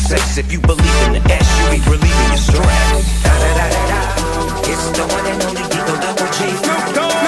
sex. If you believe in the S, you be relieving your stress. Da da da da da. It's the one and only Double G.